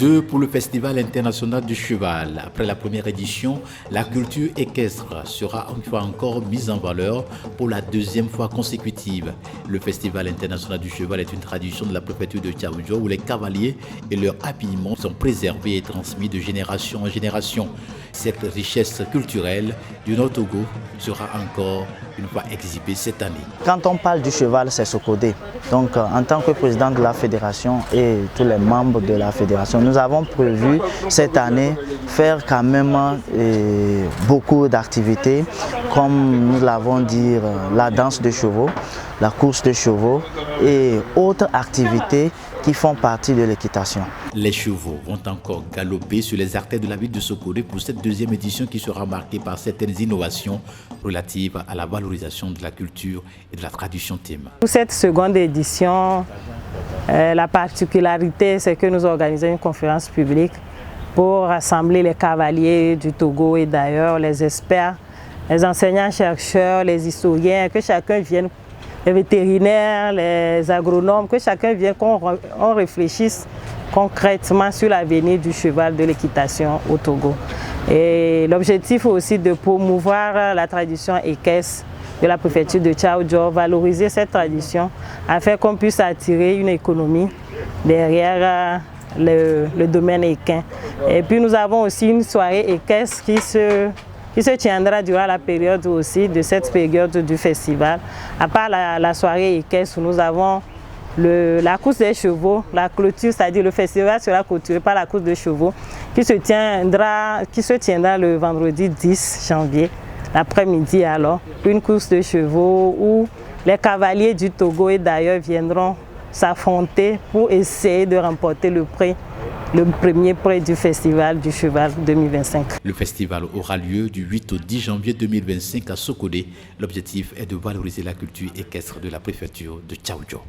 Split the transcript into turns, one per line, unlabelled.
2 pour le Festival international du cheval. Après la première édition, la culture équestre sera une fois encore mise en valeur pour la deuxième fois consécutive. Le Festival international du cheval est une tradition de la préfecture de Tchaoudjo où les cavaliers et leurs habillements sont préservés et transmis de génération en génération. Cette richesse culturelle du Nord-Togo sera encore une fois exhibée cette année.
Quand on parle du cheval, c'est Sokodé. Donc, en tant que président de la fédération et tous les membres de la fédération, nous avons prévu cette année faire quand même beaucoup d'activités, comme nous l'avons dit, la danse de chevaux, la course de chevaux et autres activités qui font partie de l'équitation.
Les chevaux vont encore galoper sur les artères de la ville de Sokodé pour cette deuxième édition qui sera marquée par certaines innovations relatives à la valorisation de la culture et de la tradition thème.
Pour cette seconde édition, la particularité, c'est que nous organisons une conférence publique pour rassembler les cavaliers du Togo et d'ailleurs les experts, les enseignants-chercheurs, les historiens, que chacun vienne, les vétérinaires, les agronomes, que chacun vienne, qu'on réfléchisse concrètement sur l'avenir du cheval de l'équitation au Togo. Et l'objectif aussi de promouvoir la tradition équestre de la préfecture de Tchaoudjo, valoriser cette tradition afin qu'on puisse attirer une économie derrière le domaine équin. Et puis nous avons aussi une soirée équestre qui se tiendra durant la période aussi de cette période du festival. À part la soirée équestre, nous avons la course des chevaux, la clôture, c'est-à-dire le festival sera clôturé par la course de chevaux qui se tiendra le vendredi 10 janvier, l'après-midi alors. Une course de chevaux où les cavaliers du Togo et d'ailleurs viendront s'affronter pour essayer de remporter le premier prix du Festival du Cheval 2025.
Le festival aura lieu du 8 au 10 janvier 2025 à Sokodé. L'objectif est de valoriser la culture équestre de la préfecture de Tchaoudjo.